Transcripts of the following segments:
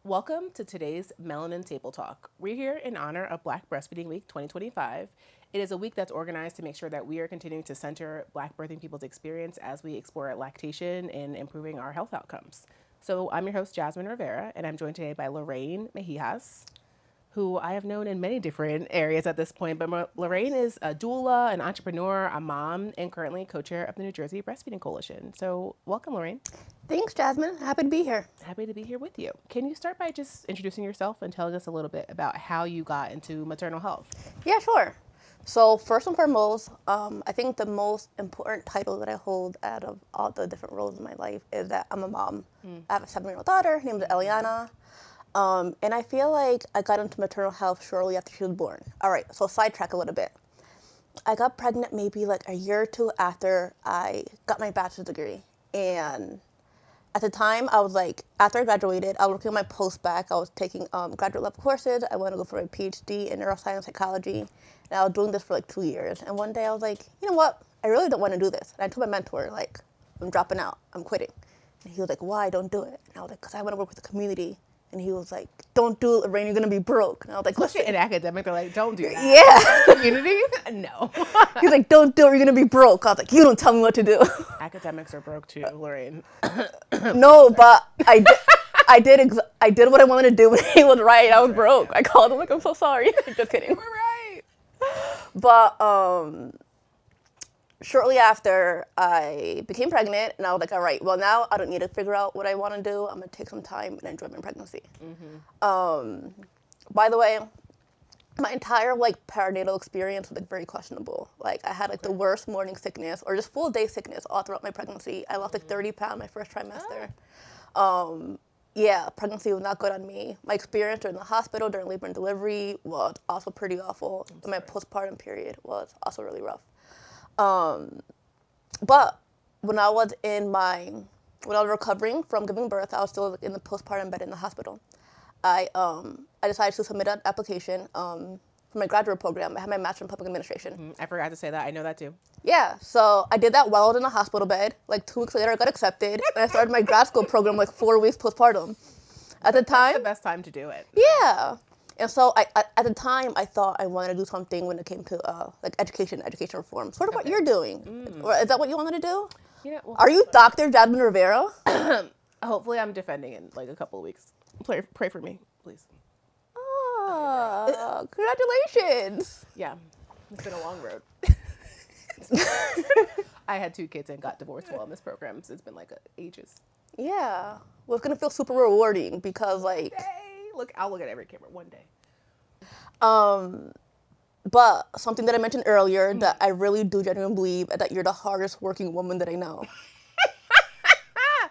Welcome to today's Melanin Table Talk. We're here in honor of Black Breastfeeding Week 2025. It is a week that's organized to make sure that we are continuing to center Black birthing people's experience as we explore lactation and improving our health outcomes. So I'm your host, Jasmine Rivera, and I'm joined today by Lorraine Meijas, who I have known in many different areas at this point. But Lorraine is a doula, an entrepreneur, a mom, and currently co-chair of the NJ Breastfeeding Coalition. So welcome, Lorraine. Thanks, Jasmine. Happy to be here. Happy to be here with you. Can you start by just introducing yourself and telling us a little bit about how you got into maternal health? Yeah, sure. So first and foremost, I think the most important title that I hold out of all the different roles in my life is that I'm a mom. I have a 7-year-old daughter named Eliana. And I feel like I got into maternal health shortly after she was born. All right, so sidetrack a little bit. I got pregnant maybe like a year or two after I got my bachelor's degree. And at the time, I was like, after I graduated, I was working on my post-bac. I was taking graduate level courses. I wanted to go for my PhD in neuroscience psychology. And I was doing this for like 2 years. And one day I was like, you know what? I really don't want to do this. And I told my mentor, like, I'm dropping out. I'm quitting. And he was like, why? Don't do it. And I was like, because I want to work with the community. And he was like, don't do it, Lorraine, you're going to be broke. And I was like, listen. In academic, they're like, don't do that. Yeah. Community? No. He's like, don't do it, you're going to be broke. I was like, you don't tell me what to do. Academics are broke too, Lorraine. No, but I did what I wanted to do when he was right. I was broke. I called him like, I'm so sorry. Just kidding. You were right. But shortly after, I became pregnant, and I was like, all right, well, now I don't need to figure out what I want to do. I'm going to take some time and enjoy my pregnancy. By the way, my entire like perinatal experience was like very questionable. Like I had like the worst morning sickness or just full day sickness all throughout my pregnancy. I lost like 30 pounds my first trimester. Yeah, pregnancy was not good on me. My experience during the hospital during labor and delivery was also pretty awful. And my postpartum period was also really rough. But when I was recovering from giving birth, I was still in the postpartum bed in the hospital. I decided to submit an application for my graduate program. I had my master's in public administration. I forgot to say that. I know that too. Yeah, so I did that while I was in the hospital bed. Like 2 weeks later, I got accepted, and I started my grad school program like 4 weeks postpartum. At the time, That's the best time to do it. yeah. And so at the time, I thought I wanted to do something when it came to like education reform. Sort of what you're doing. Or is that what you wanted to do? You know, well, Are you Dr. Jasmine Rivera? hopefully I'm defending in like a couple of weeks. Pray for me, please. Oh, congratulations. Yeah, it's been a long road. I had 2 kids and got divorced while in this program, so it's been like ages. Yeah. Well, it's going to feel super rewarding because like... Hey, look, I'll look at every camera one day. But something that I mentioned earlier that I really do genuinely believe that you're the hardest working woman that I know.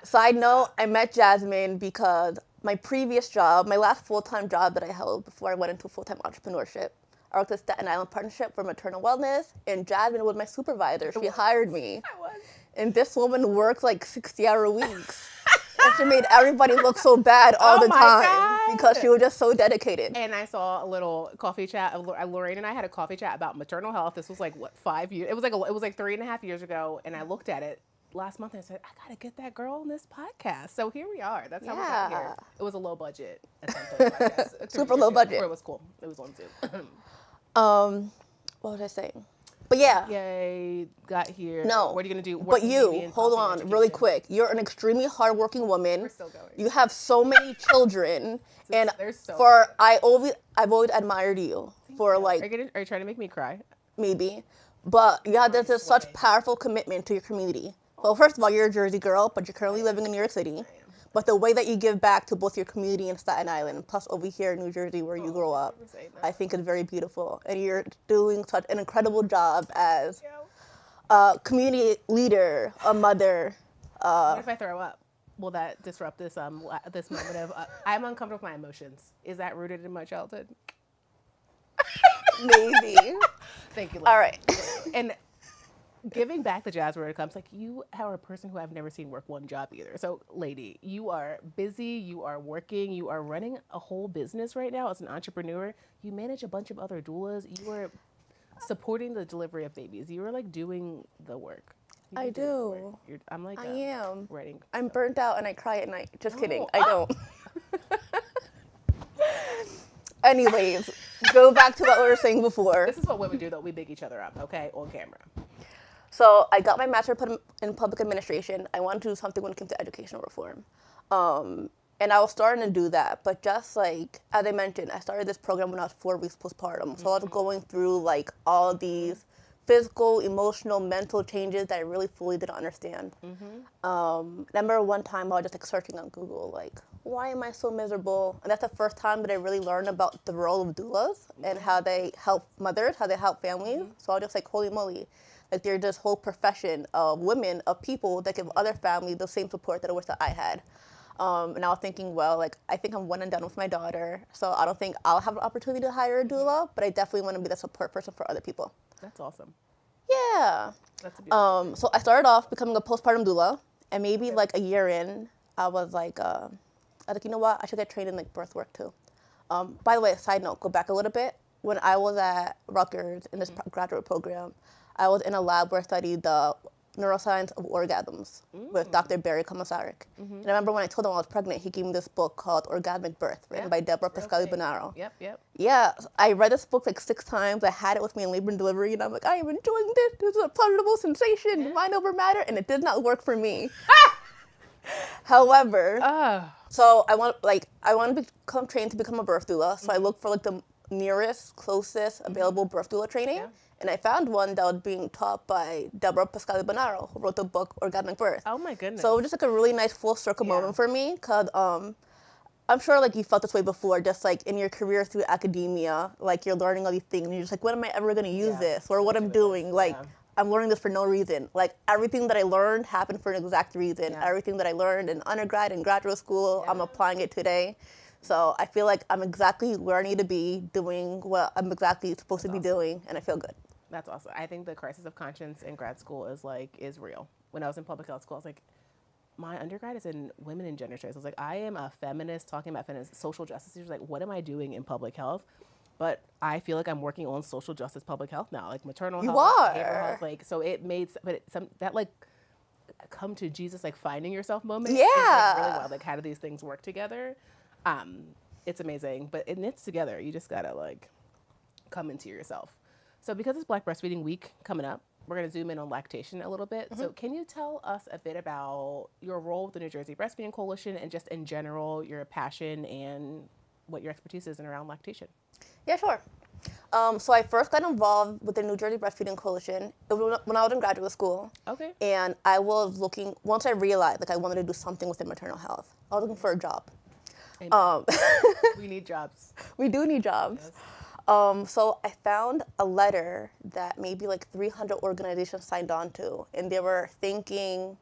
Side note, I met Jasmine because my previous job, my last full-time job that I held before I went into full-time entrepreneurship, I worked at Staten Island Partnership for Maternal Wellness, and Jasmine was my supervisor. She hired me. I was. And this woman worked like 60-hour weeks. And she made everybody look so bad all the time God. because she was just so dedicated. And I saw a little coffee chat. Lorraine and I had a coffee chat about maternal health. This was like, what, 5 years? It was like 3.5 years ago. And I looked at it last month and I said, I got to get that girl on this podcast. So here we are. That's how we got here. It was a low budget attempt on the podcast. Super low budget. It was cool. It was on Zoom. What was I saying? But yeah. Yay, got here. No. What are you going to do? But you, hold on, really quick. You're an extremely hardworking woman. We're still going. You have so many children. And so I've always admired you for like, Are you trying to make me cry? maybe. But yeah, there's just such powerful commitment to your community. Well, first of all, you're a Jersey girl, but you're currently living in New York City. But the way that you give back to both your community and Staten Island, plus over here in New Jersey where you grow up, I think is very beautiful. And you're doing such an incredible job as a community leader, a mother. What if I throw up? Will that disrupt this this moment of I'm uncomfortable with my emotions? Is that rooted in my childhood? Maybe. Thank you. All right. And giving back the jazz where it comes, like you are a person who I've never seen work one job either. So lady, you are busy, you are working, you are running a whole business right now as an entrepreneur. You manage a bunch of other doulas. You are supporting the delivery of babies. You are like doing the work. I do. I'm like, I am. writing. I'm burnt out and I cry at night. Just kidding. I Oh. don't. Anyways, go back to what we were saying before. This is what women do, though. We big each other up, okay, on camera. So I got my master's in public administration. I wanted to do something when it came to educational reform. And I was starting to do that. But just like, as I mentioned, I started this program when I was 4 weeks postpartum. So I was going through like all these physical, emotional, mental changes that I really fully didn't understand. I remember one time I was just like searching on Google, like, why am I so miserable? And that's the first time that I really learned about the role of doulas and how they help mothers, how they help families. So I was just like, holy moly. Like there's this whole profession of women, of people that give other families the same support that I wish that I had. And I was thinking, well, like, I think I'm one and done with my daughter, so I don't think I'll have an opportunity to hire a doula, but I definitely want to be the support person for other people. That's awesome. Yeah. That's a beautiful thing. So I started off becoming a postpartum doula, and maybe like a year in, I was like, you know what, I should get trained in like birth work too. By the way, side note, go back a little bit. When I was at Rutgers in this graduate program, I was in a lab where I studied the neuroscience of orgasms with Dr. Barry Komisarek. And I remember when I told him I was pregnant, he gave me this book called Orgasmic Birth, written by Deborah Pascali-Bonaro. Yep. Yeah, I read this book like 6 times. I had it with me in labor and delivery, and I'm like, I am enjoying this. This is a pleasurable sensation, mind over matter, and it did not work for me. However, so I want to become trained to become a birth doula. So I looked for like the nearest, closest available birth doula training. And I found one that was being taught by Deborah Pascali-Bonaro, who wrote the book Orgasmic Birth. Oh my goodness. So it was just like a really nice full circle moment for me, because I'm sure like you felt this way before, just like in your career through academia, like you're learning all these things and you're just like, when am I ever going to use this, or what I'm doing? Like I'm learning this for no reason. Like everything that I learned happened for an exact reason. Everything that I learned in undergrad and graduate school, I'm applying it today. So I feel like I'm exactly where I need to be, doing what I'm exactly supposed to be doing, and I feel good. That's awesome. I think the crisis of conscience in grad school is real. When I was in public health school, I was like, my undergrad is in women and gender choice. I was like, I am a feminist talking about feminist social justice. She was like, what am I doing in public health? But I feel like I'm working on social justice public health now, like maternal health, behavioral health. Like, so it made, that like come to Jesus, like finding yourself moment. Yeah. Is like really wild. Like, how do these things work together? It's amazing, but it knits together. You just gotta like come into yourself. So because it's Black Breastfeeding Week coming up, we're going to zoom in on lactation a little bit. So can you tell us a bit about your role with the NJ Breastfeeding Coalition and just in general, your passion and what your expertise is in around lactation? Yeah, sure. So I first got involved with the NJ Breastfeeding Coalition when I was in graduate school. Okay. And I was looking, once I realized like I wanted to do something within maternal health, I was looking for a job. We need jobs. We do need jobs. Yes. So I found a letter that maybe like 300 organizations signed on to, and they were thanking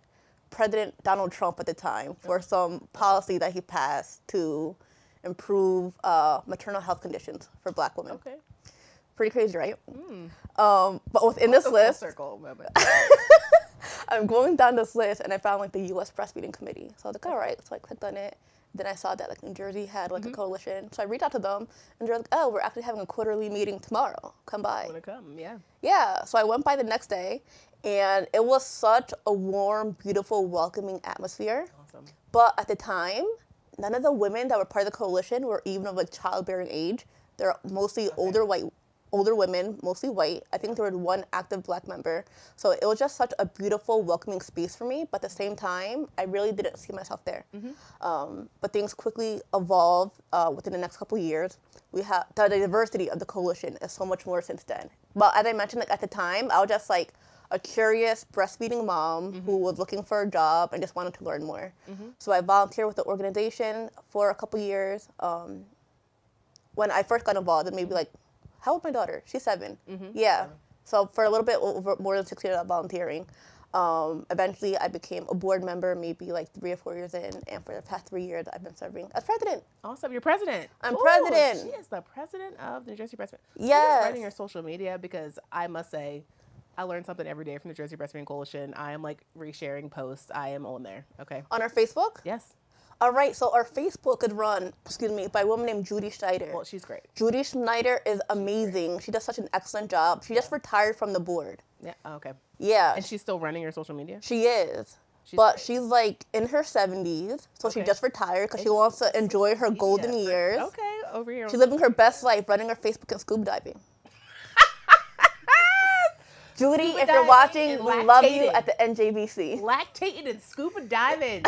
President Donald Trump at the time for some policy that he passed to improve maternal health conditions for Black women. Okay. Pretty crazy, right? But within this list, full circle moment. I'm going down this list, and I found like the U.S. Breastfeeding Committee. So I was like, all right. So I clicked on it. Then I saw that like New Jersey had like a coalition. So I reached out to them, and they're like, oh, we're actually having a quarterly meeting tomorrow. Come by. Want to come, yeah. Yeah, so I went by the next day, and it was such a warm, beautiful, welcoming atmosphere. Awesome. But at the time, none of the women that were part of the coalition were even of like childbearing age. They're mostly older women, mostly white. I think there was one active Black member. So it was just such a beautiful, welcoming space for me. But at the same time, I really didn't see myself there. But things quickly evolved within the next couple of years. We have the diversity of the coalition is so much more since then. But as I mentioned, like at the time, I was just like a curious breastfeeding mom who was looking for a job and just wanted to learn more. So I volunteered with the organization for a couple years. When I first got involved, and maybe like, how old is my daughter? She's 7. Yeah. So for a little bit over more than 6 years of volunteering. Eventually, I became a board member maybe like 3 or 4 years in, and for the past 3 years, I've been serving as president. Awesome, you're president. I'm president. She is the president of the New Jersey Breastfeeding. Yes. Writing your social media, because I must say, I learn something every day from the New Jersey Breastfeeding Coalition. I am like resharing posts. I am on there. Okay. On our Facebook? Yes. All right, so our Facebook is run, by a woman named Judy Schneider. Well, she's great. Judy Schneider is amazing. She does such an excellent job. She just retired from the board. Yeah. Okay. Yeah. And she's still running your social media? She is. She's like in her 70s, so she just retired because she wants to enjoy her golden years. Okay. over here. She's living her best life, running her Facebook and scuba diving. Judy, if you're watching, we love you at the NJBC. Lactating and scuba diving.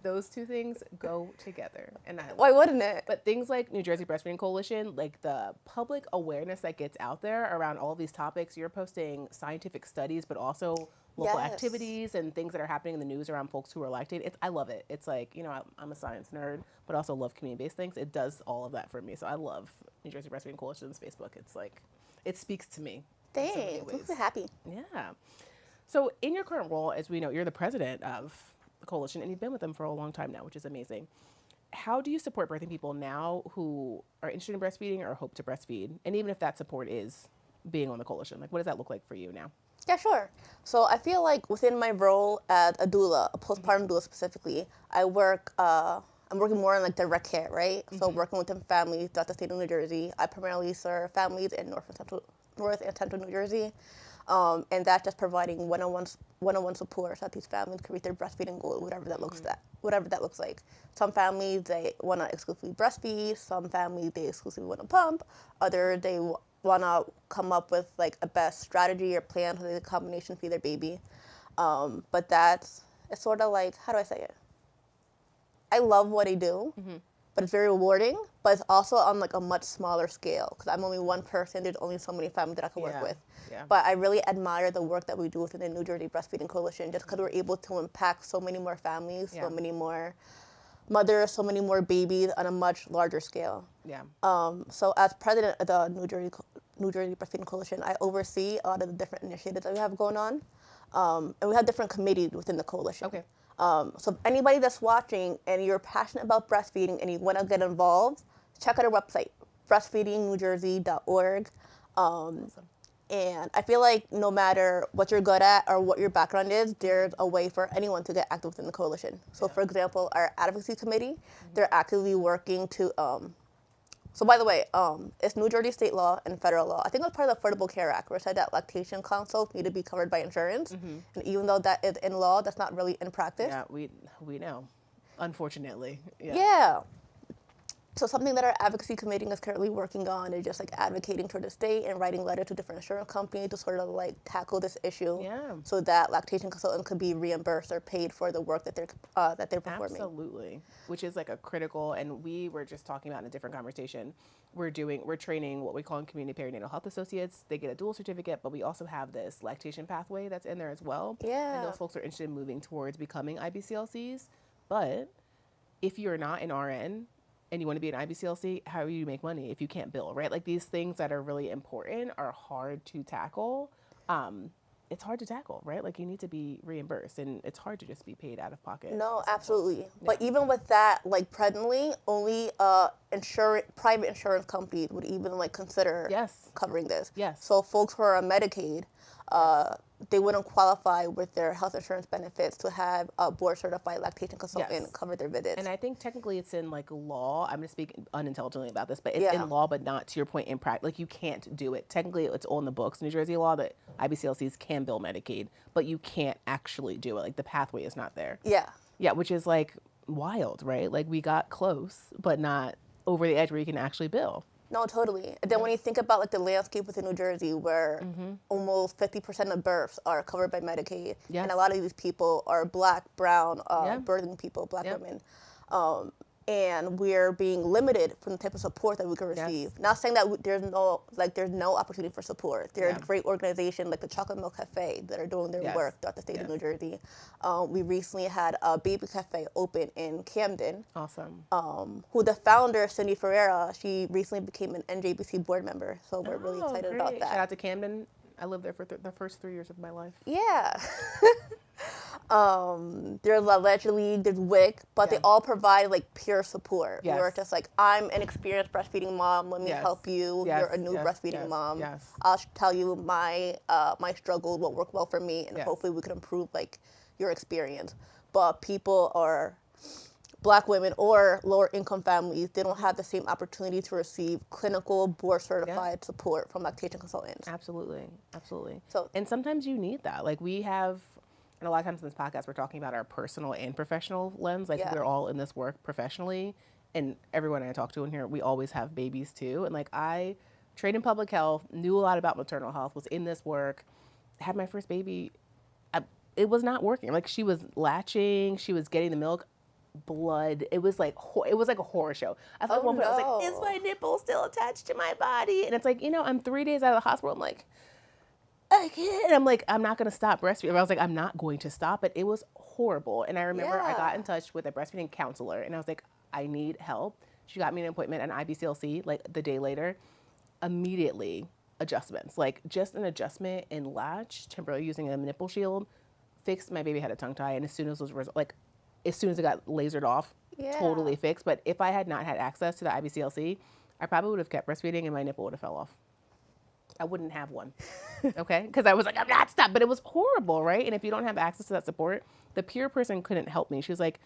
Those two things go together. And why wouldn't it? But things like NJ Breastfeeding Coalition, like the public awareness that gets out there around all these topics, you're posting scientific studies, but also local activities and things that are happening in the news around folks who are lactating. I love it. It's like, you know, I'm a science nerd, but also love community-based things. It does all of that for me. So I love NJ Breastfeeding Coalition's Facebook. It's like, it speaks to me. Thanks. I'm so happy. Yeah. So in your current role, as we know, you're the president of the coalition, and you've been with them for a long time now, which is amazing. How do you support birthing people now who are interested in breastfeeding or hope to breastfeed? And even if that support is being on the coalition, like what does that look like for you now? Yeah, sure. So I feel like within my role as a doula, a postpartum doula specifically, I'm working more in like direct care, right? So working with families throughout the state of New Jersey. I primarily serve families in North and Central New Jersey, and that's just providing one-on-one support so that these families can reach their breastfeeding goal, whatever that looks like. Some families, they want to exclusively breastfeed. Some families, they exclusively want to pump. Others, they want to come up with like a best strategy or plan for the combination feed their baby. But it's sort of like, how do I say it? I love what I do, but it's very rewarding, but it's also on like a much smaller scale because I'm only one person. There's only so many families that I can work with. Yeah. But I really admire the work that we do within the New Jersey Breastfeeding Coalition just because we're able to impact so many more families, so many more mothers, so many more babies on a much larger scale. Yeah. So as president of the New Jersey Breastfeeding Coalition, I oversee a lot of the different initiatives that we have going on. And we have different committees within the coalition. Okay. So if anybody that's watching and you're passionate about breastfeeding and you want to get involved, check out our website, breastfeedingnewjersey.org. Awesome. And I feel like no matter what you're good at or what your background is, there's a way for anyone to get active within the coalition. So for example, our advocacy committee, they're actively working to, so by the way, it's New Jersey state law and federal law. I think it was part of the Affordable Care Act where it said that lactation consults need to be covered by insurance. And even though that is in law, that's not really in practice. Yeah, we know, unfortunately. Yeah. So something that our advocacy committee is currently working on is just like advocating for the state and writing letters to different insurance companies to sort of like tackle this issue, so that lactation consultants could be reimbursed or paid for the work that they're performing. Absolutely, which is like a critical. And we were just talking about in a different conversation. We're training what we call in community perinatal health associates. They get a dual certificate, but we also have this lactation pathway that's in there as well. Yeah, and those folks are interested in moving towards becoming IBCLCs. But if you're not an RN and you want to be an IBCLC, how do you make money if you can't bill, right? Like these things that are really important are hard to tackle. It's hard to tackle, right? Like you need to be reimbursed and it's hard to just be paid out of pocket. No, absolutely. Yeah. But even with that, like presently, only private insurance companies would even like consider covering this. Yes. So folks who are on Medicaid, they wouldn't qualify with their health insurance benefits to have a board-certified lactation consultant cover their visits. And I think technically it's in like law. I'm going to speak unintelligently about this, but it's in law, but not to your point in practice. Like you can't do it. Technically, it's on the books, New Jersey law, that IBCLCs can bill Medicaid, but you can't actually do it. Like the pathway is not there. Yeah. Yeah, which is like wild, right? Like we got close, but not over the edge where you can actually bill. No, totally. And then when you think about like the landscape within New Jersey where almost 50% of births are covered by Medicaid, and a lot of these people are Black, brown, birthing people, Black women. And we're being limited from the type of support that we can receive. Not saying that there's no opportunity for support. There are great organizations like the Chocolate Milk Cafe that are doing their work throughout the state of New Jersey. We recently had a baby cafe open in Camden. Awesome. Who the founder, Cindy Ferreira, she recently became an NJBC board member. So we're really excited about that. Shout out to Camden. I lived there for the first 3 years of my life. Yeah. There's allegedly, there's WIC, but they all provide like peer support. Where it's just like, I'm an experienced breastfeeding mom, let me help you. You're a new breastfeeding mom. I'll tell you my struggles, what worked well for me, and hopefully we can improve like your experience. But people are Black women or lower income families, they don't have the same opportunity to receive clinical board certified support from lactation consultants. Absolutely, absolutely. So, and sometimes you need that. Like we have, and a lot of times in this podcast, we're talking about our personal and professional lens. Like we're all in this work professionally, and everyone I talk to in here, we always have babies too. And like I trained in public health, knew a lot about maternal health, was in this work, had my first baby. It was not working. Like she was latching, she was getting the milk, blood. It was like a horror show. I felt at one point I was like, is my nipple still attached to my body? And it's like, I'm 3 days out of the hospital. I'm like, I can't. And I'm like, I'm not going to stop breastfeeding. I was like, I'm not going to stop it. It was horrible. And I remember I got in touch with a breastfeeding counselor and I was like, I need help. She got me an appointment at IBCLC like the day later. Immediately adjustments, like just an adjustment in latch, temporarily using a nipple shield, fixed. My baby had a tongue tie, and as soon as it got lasered off, totally fixed. But if I had not had access to the IBCLC, I probably would have kept breastfeeding and my nipple would have fell off. I wouldn't have one, okay? Because I was like, I'm not stopped. But it was horrible, right? And if you don't have access to that support, the peer person couldn't help me. She was like,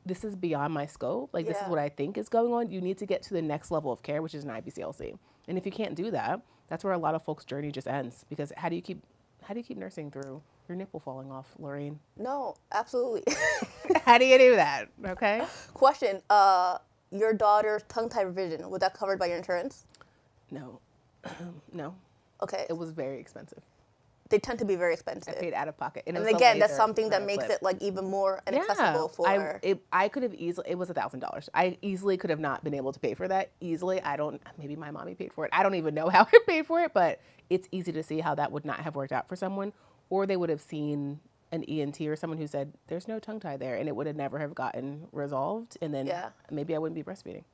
this is beyond my scope. Like, this is what I think is going on. You need to get to the next level of care, which is an IBCLC. And if you can't do that, that's where a lot of folks' journey just ends. Because how do you keep nursing through your nipple falling off, Lorraine? No, absolutely. How do you do that? Okay. Question: your daughter's tongue tie revision, was that covered by your insurance? No. No. Okay. It was very expensive. They tend to be very expensive. I paid out of pocket. And again, that's something that makes it like even more inaccessible for. I could have easily. It was $1,000. I easily could have not been able to pay for that. Easily, maybe my mommy paid for it. I don't even know how I paid for it, but it's easy to see how that would not have worked out for someone, or they would have seen an ENT or someone who said there's no tongue tie there, and it would have never have gotten resolved, and then maybe I wouldn't be breastfeeding.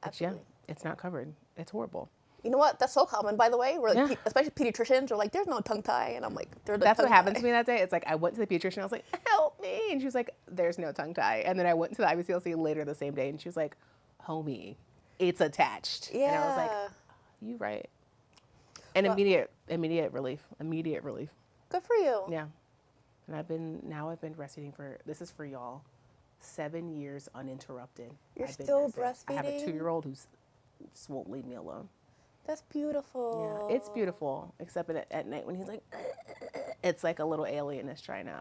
Absolutely. It's not covered. It's horrible. You know what? That's so common, by the way. We're like, especially pediatricians are like, there's no tongue tie. And I'm like, that's what happened to me that day. It's like, I went to the pediatrician. I was like, help me. And she was like, there's no tongue tie. And then I went to the IBCLC later the same day. And she was like, homie, it's attached. Yeah. And I was like, you right. And immediate relief. Immediate relief. Good for you. Yeah. And I've been breastfeeding this is for y'all, 7 years uninterrupted. You're still breastfeeding? I have a 2-year-old who just won't leave me alone. That's beautiful. Yeah, it's beautiful, except at night when he's like, it's like a little alien is trying to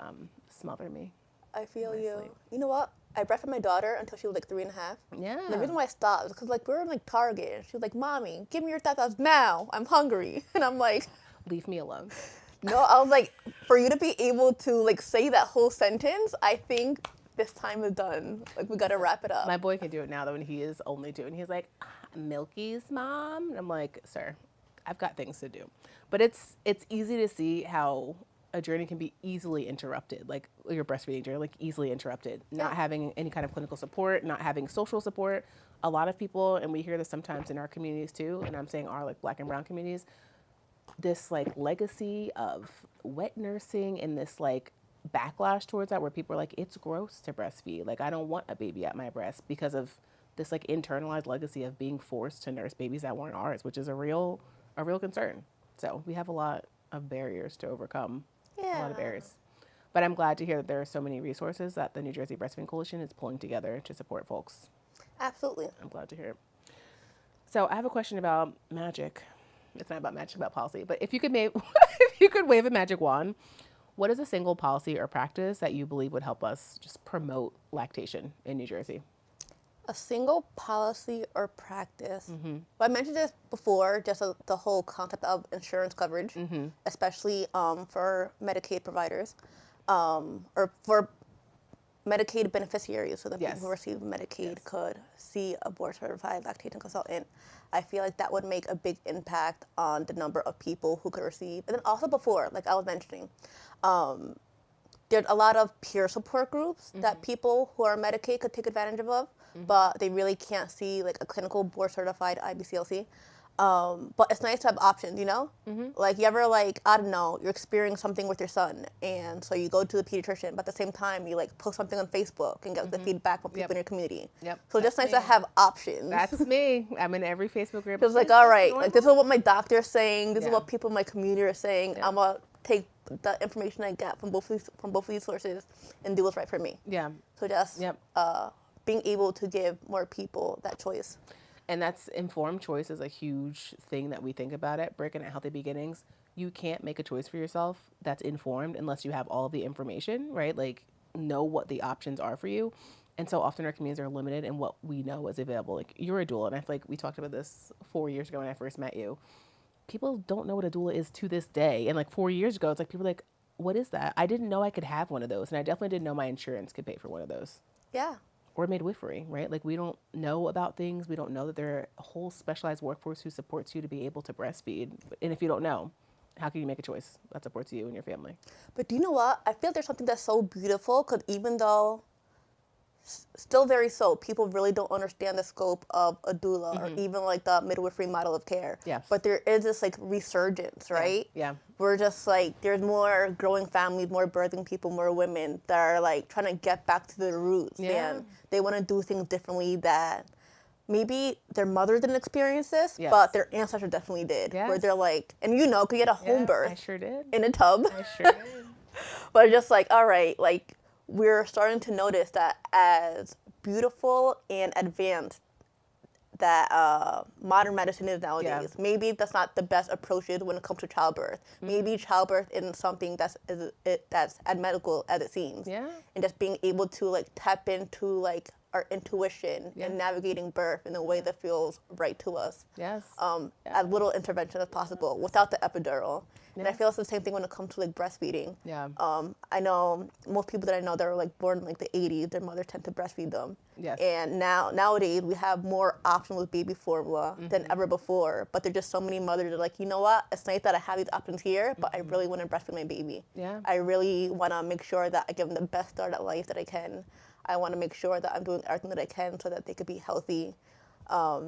smother me. I feel you. Sleep. You know what? I breastfed my daughter until she was like 3.5. Yeah. And the reason why I stopped is because like we were in like Target. And she was like, Mommy, give me your tatas now. I'm hungry. And I'm like, leave me alone. No, I was like, for you to be able to like say that whole sentence, I think this time is done. Like we gotta wrap it up. My boy can do it now though, and he is only 2. And he's like, Milky's mom? And I'm like, sir, I've got things to do. But it's easy to see how a journey can be easily interrupted, like your breastfeeding journey, like easily interrupted. Not having any kind of clinical support, not having social support. A lot of people, and we hear this sometimes in our communities too, and I'm saying our like Black and brown communities, this like legacy of wet nursing and this like backlash towards that where people are like, it's gross to breastfeed. Like I don't want a baby at my breast because of this like internalized legacy of being forced to nurse babies that weren't ours, which is a real concern. So we have a lot of barriers to overcome. A lot of barriers. But I'm glad to hear that there are so many resources that the New Jersey Breastfeeding Coalition is pulling together to support folks. Absolutely. I'm glad to hear it. So I have a question about magic. It's not about magic, about policy. But if you could wave a magic wand, what is a single policy or practice that you believe would help us just promote lactation in New Jersey? A single policy or practice. Mm-hmm. Well, I mentioned this before, just the whole concept of insurance coverage, especially for Medicaid providers, or for Medicaid beneficiaries, so that people who receive Medicaid could see a board-certified lactation consultant. I feel like that would make a big impact on the number of people who could receive. And then also before, like I was mentioning, there's a lot of peer support groups that people who are Medicaid could take advantage of, but they really can't see like a clinical board-certified IBCLC. But it's nice to have options, you know? Like you ever like, I don't know, you're experiencing something with your son, and so you go to the pediatrician, but at the same time you like post something on Facebook and get the feedback from people in your community. So just nice to have options. That's me. I'm in every Facebook group. It's like, all right, like this is what my doctor's saying, this is what people in my community are saying. I'm gonna take the information I get from both of these sources and do what's right for me. Yeah. So just being able to give more people that choice. And that's informed choice is a huge thing that we think about at Brick and at Healthy Beginnings. You can't make a choice for yourself that's informed unless you have all of the information, right? Like know what the options are for you. And so often our communities are limited in what we know is available. Like, you're a doula, and I feel like we talked about this 4 years ago when I first met you. People don't know what a doula is to this day. And like 4 years ago, it's like people are like, what is that? I didn't know I could have one of those. And I definitely didn't know my insurance could pay for one of those. Yeah. Or midwifery, right? Like, we don't know about things. We don't know that there are a whole specialized workforce who supports you to be able to breastfeed. And if you don't know, how can you make a choice that supports you and your family? But do you know what? I feel there's something that's so beautiful because even though, still very so, people really don't understand the scope of a doula or even like the midwifery model of care. Yes. But there is this like resurgence, right? Yeah. We're just like, there's more growing families, more birthing people, more women that are like trying to get back to their roots. Yeah. And they want to do things differently that maybe their mother didn't experience this, Yes. but their ancestors definitely did. Yes. Where they're like, and you know, could get a home birth I sure did. in a tub. I sure did. But just like, all right, like we're starting to notice that as beautiful and advanced that modern medicine is nowadays, maybe that's not the best approaches when it comes to childbirth. Maybe childbirth isn't something that's as medical as it seems. Yeah. And just being able to like tap into like our intuition and navigating birth in a way that feels right to us. Yes. As little intervention as possible without the epidural. And I feel it's the same thing when it comes to like breastfeeding. Yeah. I know most people that I know that were like born in like the 80s, their mothers tend to breastfeed them. Yes. And nowadays we have more options with baby formula than ever before. But there's just so many mothers that are like, you know what? It's nice that I have these options here, but I really want to breastfeed my baby. Yeah. I really want to make sure that I give them the best start at life that I can. I want to make sure that I'm doing everything that I can so that they could be healthy. I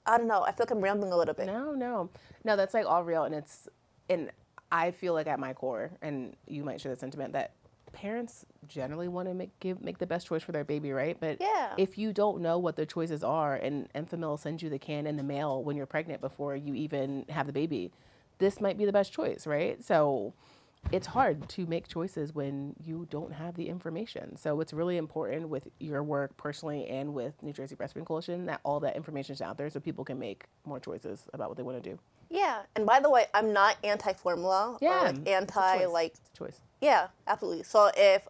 don't know. I feel like I'm rambling a little bit. No, that's like all real. And I feel like at my core, and you might share the sentiment, that parents generally want to make the best choice for their baby, right? But if you don't know what the choices are, and Enfamil sends you the can in the mail when you're pregnant before you even have the baby, this might be the best choice, right? So it's hard to make choices when you don't have the information. So it's really important with your work personally and with New Jersey Breastfeeding Coalition that all that information is out there so people can make more choices about what they want to do. Yeah, and by the way, I'm not anti-formula or like anti like. It's a choice. Yeah, absolutely. So if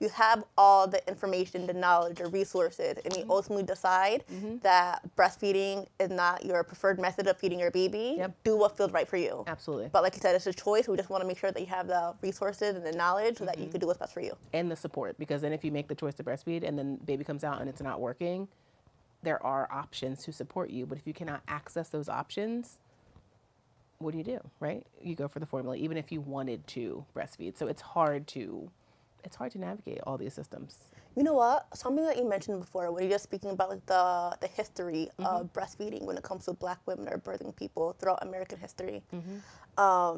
you have all the information, the knowledge, the resources, and you ultimately decide that breastfeeding is not your preferred method of feeding your baby, do what feels right for you. Absolutely. But like you said, it's a choice. We just want to make sure that you have the resources and the knowledge so that you can do what's best for you. And the support, because then if you make the choice to breastfeed and then baby comes out and it's not working, there are options to support you. But if you cannot access those options, what do, right? You go for the formula, even if you wanted to breastfeed. So it's hard to navigate all these systems. You know what? Something that you mentioned before, when you're just speaking about like the history of breastfeeding when it comes to Black women or birthing people throughout American history. I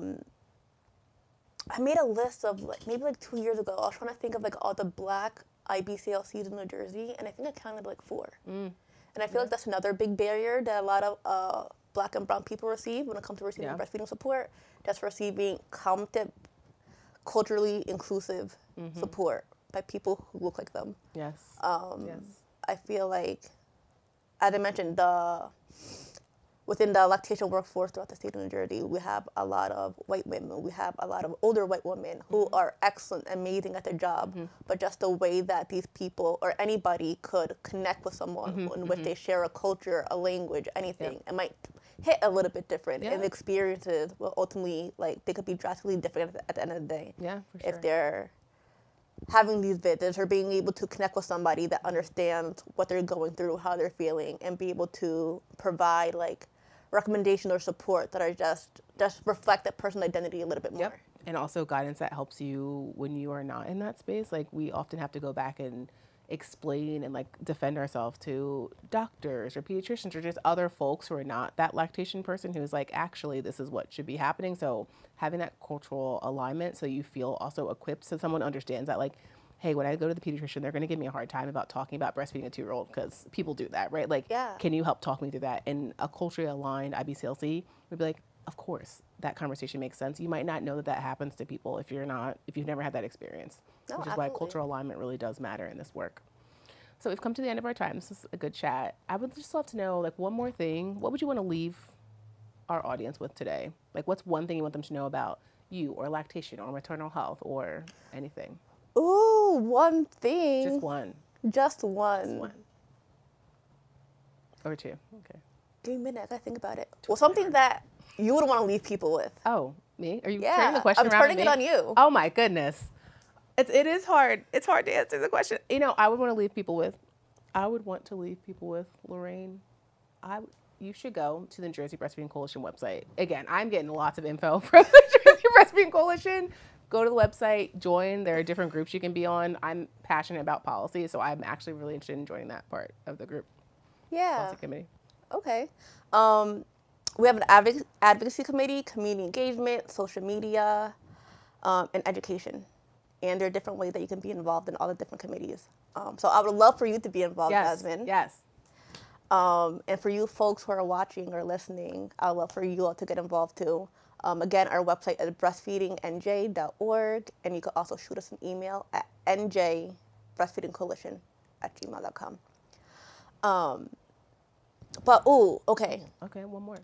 made a list of like maybe like 2 years ago. I was trying to think of like all the Black IBCLCs in New Jersey, and I think I counted like 4. And I feel like that's another big barrier that a lot of Black and brown people receive when it comes to receiving breastfeeding support. Just receiving competent, culturally inclusive support by people who look like them. Yes. I feel like, as I mentioned, within the lactation workforce throughout the state of New Jersey, we have a lot of white women. We have a lot of older white women who are excellent, amazing at their job. But just the way that these people or anybody could connect with someone in which they share a culture, a language, anything, it might hit a little bit different. And the experiences will ultimately, like, they could be drastically different at the end of the day. Yeah, for sure. If they're having these visits or being able to connect with somebody that understands what they're going through, how they're feeling, and be able to provide, like, recommendation or support that are just reflect that person's identity a little bit more. And also guidance that helps you when you are not in that space. Like, we often have to go back and explain and like defend ourselves to doctors or pediatricians or just other folks who are not that lactation person who's like, actually, this is what should be happening. So having that cultural alignment so you feel also equipped, so someone understands that, like, hey, when I go to the pediatrician, they're going to give me a hard time about talking about breastfeeding a 2-year-old because people do that, right? Like, can you help talk me through that? And a culturally aligned IBCLC would be like, of course, that conversation makes sense. You might not know that happens to people if you've never had that experience, which is why cultural alignment really does matter in this work. So we've come to the end of our time. This is a good chat. I would just love to know, like, one more thing. What would you want to leave our audience with today? Like, what's one thing you want them to know about you or lactation or maternal health or anything? Ooh, one thing. Just one. Just one. One. Or two. Okay. Give me a minute. I gotta think about it. Well, something that you would want to leave people with. Oh, me? Are you Yeah, turning the question I'm around turning to it me? on you. Oh my goodness. It is hard. It's hard to answer the question. You know, I would want to leave people with, Lorraine. You should go to the NJ Breastfeeding Coalition website. Again, I'm getting lots of info from the NJ Breastfeeding Coalition. Go to the website, join. There are different groups you can be on. I'm passionate about policy, so I'm actually really interested in joining that part of the group. Yeah. Policy committee. Okay. We have an advocacy committee, community engagement, social media, and education. And there are different ways that you can be involved in all the different committees. So I would love for you to be involved, Jasmine. Yes. And for you folks who are watching or listening, I would love for you all to get involved too. Again, our website is breastfeedingnj.org, and you can also shoot us an email at njbreastfeedingcoalition@gmail.com. Okay. Okay, one more.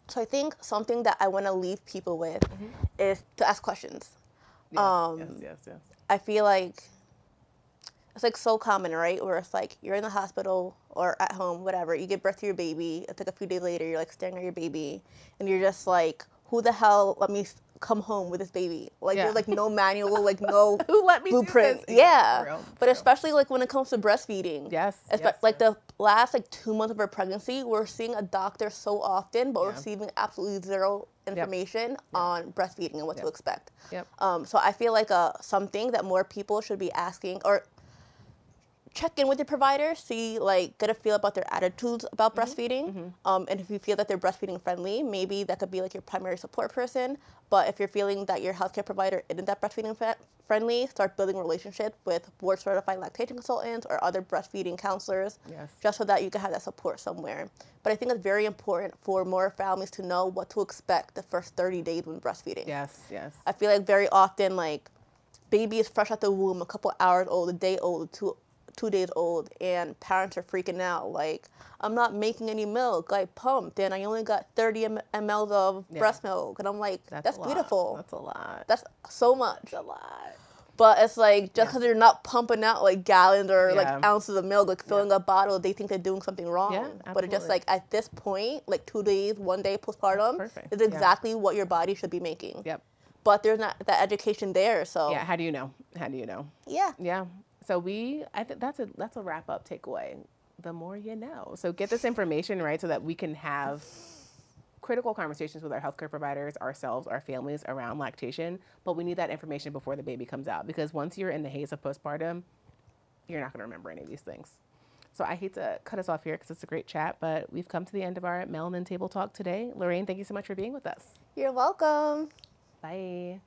So I think something that I want to leave people with is to ask questions. Yes. I feel like it's like so common, right? Where it's like you're in the hospital or at home, whatever. You give birth to your baby. It's like a few days later, you're like staring at your baby, and you're just like, "Who the hell let me come home with this baby?" Like there's like no manual, like no Who let me blueprint. do this? Yeah, For real. but especially like when it comes to breastfeeding. Yes. Like the last like 2 months of our pregnancy, we're seeing a doctor so often, but Yeah. we're receiving absolutely zero information on breastfeeding and what to expect. So I feel like something that more people should be asking, or check in with your provider, get a feel about their attitudes about breastfeeding. And if you feel that they're breastfeeding friendly, maybe that could be like your primary support person. But if you're feeling that your healthcare provider isn't that breastfeeding friendly, start building relationships with board certified lactation consultants or other breastfeeding counselors, just so that you can have that support somewhere. But I think it's very important for more families to know what to expect the first 30 days when breastfeeding. Yes. I feel like very often, like, baby is fresh out the womb, a couple hours old, a day old, 2 days old, and parents are freaking out. Like, I'm not making any milk. I pumped, and I only got 30 mLs of breast milk. And I'm like, that's beautiful. That's a lot. That's so much. That's a lot. But it's like, just because they're not pumping out like gallons or like ounces of milk, like filling a bottle, they think they're doing something wrong. Yeah, but it's just like, at this point, like 2 days, 1 day postpartum, is exactly what your body should be making. But there's not that education there, so. Yeah, how do you know? Yeah. So I think that's a wrap up takeaway. The more you know. So get this information, right, so that we can have critical conversations with our healthcare providers, ourselves, our families around lactation. But we need that information before the baby comes out, because once you're in the haze of postpartum, you're not going to remember any of these things. So I hate to cut us off here because it's a great chat, but we've come to the end of our Melanin Table Talk today. Lorraine, thank you so much for being with us. You're welcome. Bye.